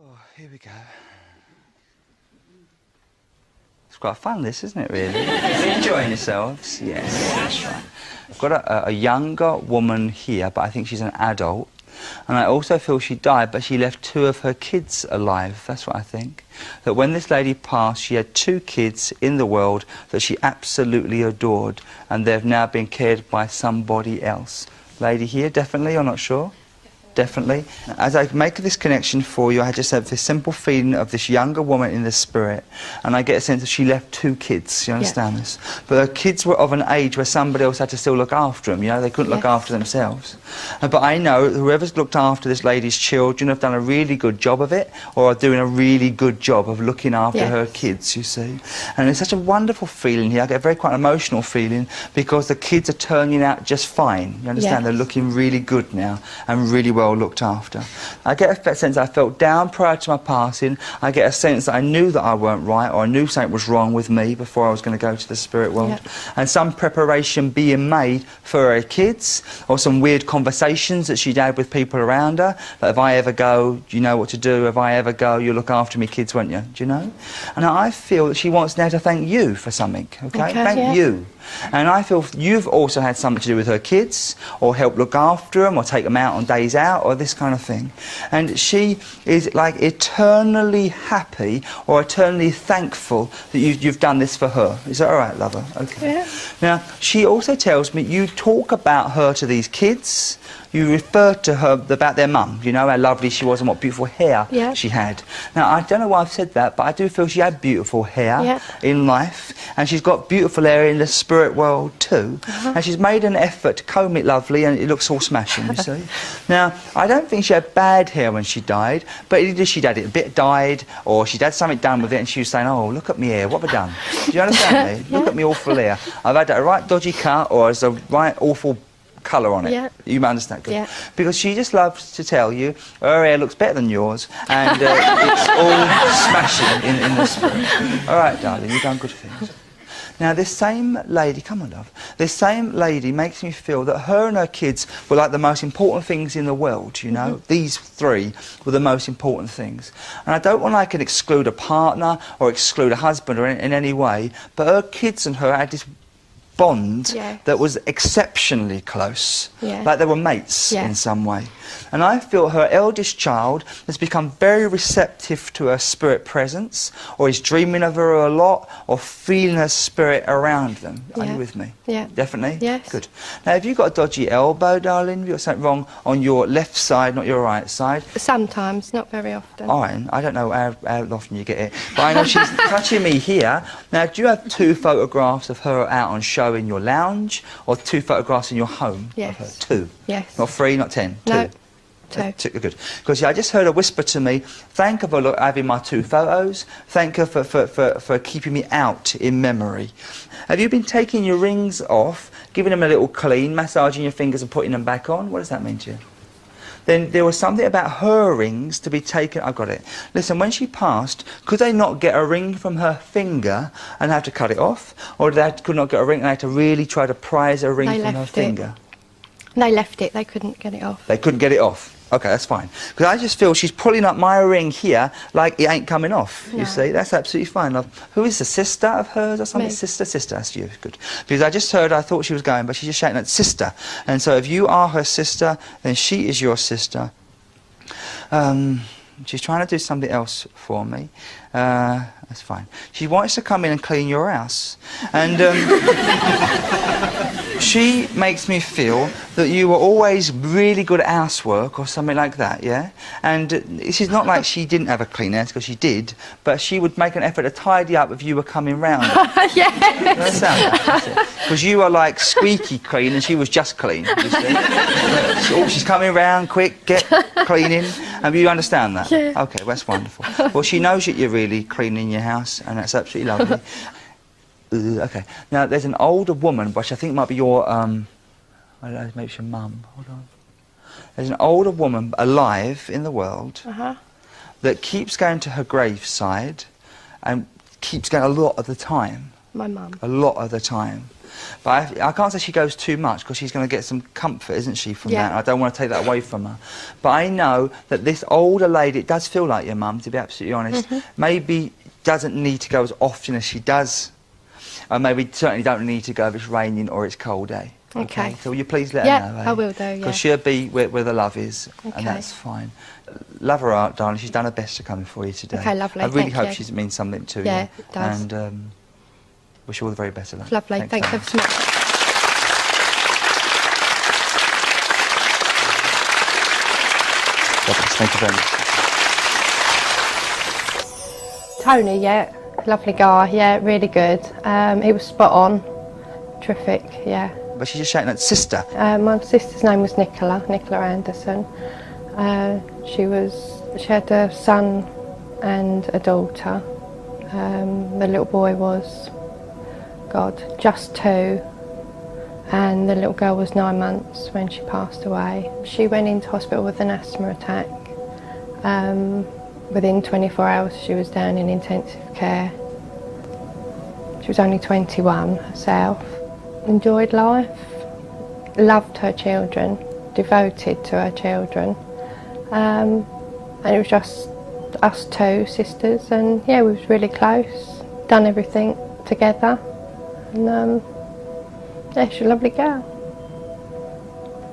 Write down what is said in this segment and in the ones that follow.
Oh, here we go. It's quite fun, this, isn't it, really? You're enjoying yourselves? Yes, that's right. I've got a younger woman here, but I think she's an adult. And I also feel she died, but she left 2 of her kids alive. That's what I think. That when this lady passed, she had 2 kids in the world that she absolutely adored, and they've now been cared by somebody else. Lady here, definitely, or not sure? Definitely. As I make this connection for you, I just have this simple feeling of this younger woman in the spirit, and I get a sense that she left 2 kids, you understand this? But her kids were of an age where somebody else had to still look after them, you know, they couldn't look after themselves. But I know that whoever's looked after this lady's children have done a really good job of it, or are doing a really good job of looking after her kids, you see. And it's such a wonderful feeling here. I get a very quite emotional feeling, because the kids are turning out just fine, you understand? They're looking really good now, and really well looked after. I get a sense I felt down prior to my passing. I get a sense that I knew that I weren't right, or I knew something was wrong with me before I was going to go to the spirit world. And some preparation being made for her kids, or some weird conversations that she'd had with people around her, that if I ever go, do you know what to do? If I ever go, you'll look after me kids, won't you? Do you know? And I feel that she wants now to thank you for something, okay? Thank you. And I feel you've also had something to do with her kids, or help look after them, or take them out on days out, or this kind of thing. And she is like eternally happy, or eternally thankful that you've done this for her. Is that all right, lover? Okay. Yeah. Now, she also tells me you talk about her to these kids. You refer to her about their mum, you know, how lovely she was and what beautiful hair she had. Now, I don't know why I've said that, but I do feel she had beautiful hair in life, and she's got beautiful hair in the spirit world too. And she's made an effort to comb it lovely, and it looks all smashing, you see. Now, I don't think she had bad hair when she died, but either she'd had it a bit dyed, or she'd had something done with it, and she was saying, oh, look at me hair, what have I done? Do you understand me? Look at me awful hair. I've had a right dodgy cut, or it's a right awful colour on it. You might understand. Good. Because she just loves to tell you her hair looks better than yours, and it's all smashing in the spirit. All right, darling, you've done good things. Now, this same lady, come on, love, this same lady makes me feel that her and her kids were like the most important things in the world, you know? These 3 were the most important things. And I don't want to exclude a partner or exclude a husband or in any way, but her kids and her had this bond that was exceptionally close, like they were mates in some way. And I feel her eldest child has become very receptive to her spirit presence, or is dreaming of her a lot, or feeling her spirit around them. Are you with me? Definitely? Yes. Good. Now, have you got a dodgy elbow, darling? Have you got something wrong on your left side, not your right side? Sometimes, not very often. All right, I don't know how often you get it, but I know she's touching me here. Now, do you have 2 photographs of her out on show in your lounge, or 2 photographs in your home? Yes. Of her? 2? Yes. Not 3, not 10? No. 2? Good. Because I just heard her whisper to me, thank her for having my 2 photos, thank her for keeping me out in memory. Have you been taking your rings off, giving them a little clean, massaging your fingers and putting them back on? What does that mean to you? Then there was something about her rings to be taken. I've got it. Listen, when she passed, could they not get a ring from her finger and have to cut it off? Or could not get a ring and they had to really try to prise a ring from her finger? They left it. They couldn't get it off. They couldn't get it off. Okay, that's fine. Because I just feel she's pulling up my ring here like it ain't coming off, you see. That's absolutely fine, love. Who is the sister of hers or something? Me. Sister, that's you. Good. Because I just heard, I thought she was going, but she's just shouting at sister. And so if you are her sister, then she is your sister. She's trying to do something else for me. That's fine. She wants to come in and clean your house. And she makes me feel that you were always really good at housework or something like that, yeah? And this is not like she didn't have a clean house, because she did, but she would make an effort to tidy up if you were coming round. Yes! Because you are like squeaky clean and she was just clean, you see? Oh, she's coming round, quick, get cleaning. And you understand that? Yeah. Okay, well, that's wonderful. Well, she knows that you're really cleaning your house, and that's absolutely lovely. Okay. Now, there's an older woman, which I think might be your, I don't know, maybe it's your mum. Hold on. There's an older woman alive in the world that keeps going to her graveside and keeps going a lot of the time. My mum. A lot of the time. But I can't say she goes too much because she's going to get some comfort, isn't she, from Yeah. that? I don't want to take that away from her. But I know that this older lady, it does feel like your mum, to be absolutely honest, maybe doesn't need to go as often as she does. Or maybe certainly don't need to go if it's raining or it's cold, eh? Okay. So will you please let Yeah, her know, eh? I will do, yeah. Because she'll be where the love is, Okay. and that's fine. Love her out, darling. She's done her best to come for you today. Okay, lovely, I really thank hope you. she means something to you. Yeah, it does. And wish you all the very best of luck. Lovely, thanks darling. ever so much. God bless. Thank you very much. Tony, yeah, lovely guy, yeah, really good. He was spot on, terrific, yeah. But she's just shouting at sister. My sister's name was Nicola Anderson. She had a son and a daughter. The little boy was, just 2, and the little girl was 9 months when she passed away. She went into hospital with an asthma attack. Within 24 hours she was down in intensive care. She was only 21 herself. Enjoyed life, loved her children, devoted to her children, and it was just us 2 sisters, and yeah, we was really close, done everything together, and yeah, she's a lovely girl.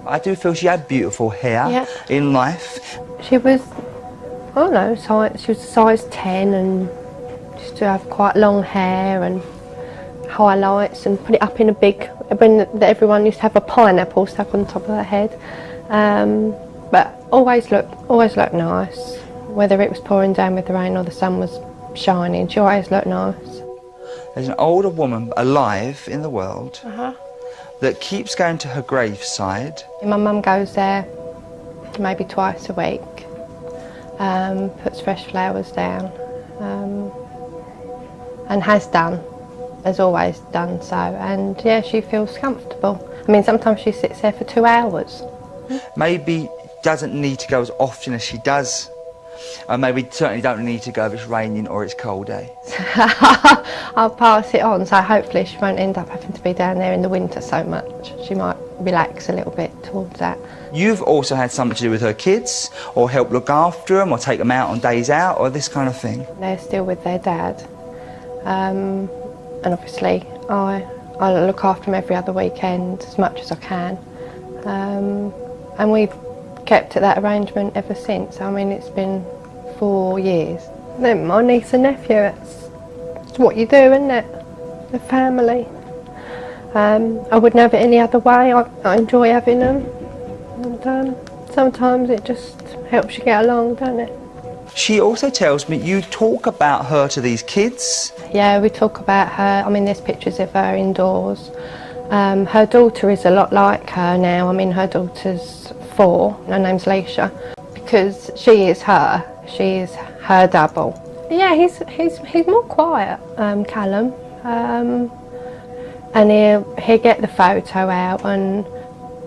I do feel she had beautiful hair in life. She was, I don't know, she was size 10, and she used to have quite long hair and highlights, and put it up in a big, when everyone used to have a pineapple stuck on top of their head, but always looked nice, whether it was pouring down with the rain or the sun was shining. She always looked nice. There's an older woman alive in the world that keeps going to her graveside. My mum goes there maybe twice a week, puts fresh flowers down, and has always done so, and yeah, she feels comfortable. I mean, sometimes she sits there for 2 hours. Maybe doesn't need to go as often as she does. Maybe certainly don't need to go if it's raining or it's cold, eh? I'll pass it on, so hopefully she won't end up having to be down there in the winter so much. She might relax a little bit towards that. You've also had something to do with her kids, or help look after them, or take them out on days out, or this kind of thing? They're still with their dad. And obviously I look after them every other weekend as much as I can, and we've kept at that arrangement ever since. I mean, it's been 4 years. They're my niece and nephew, it's what you do, isn't it? The family. I wouldn't have it any other way. I enjoy having them, and sometimes it just helps you get along, doesn't it? She also tells me you talk about her to these kids. Yeah, we talk about her. I mean, there's pictures of her indoors. Her daughter is a lot like her now. I mean, her daughter's 4. Her name's Leisha, because she is her double. Yeah, he's more quiet, Callum, and he'll get the photo out, and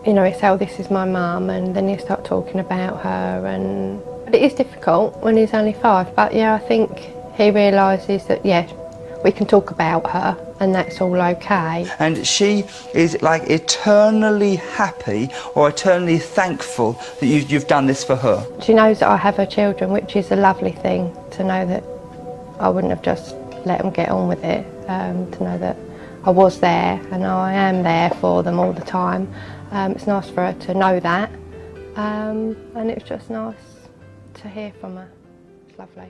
you know, he'll say, "Oh, this is my mum," and then he'll start talking about her. And but it is difficult when he's only 5. But yeah, I think he realises that we can talk about her, and that's all okay. And she is like eternally happy or eternally thankful that you've done this for her. She knows that I have her children, which is a lovely thing, to know that I wouldn't have just let them get on with it, to know that I was there and I am there for them all the time. It's nice for her to know that, and it's just nice to hear from her. It's lovely.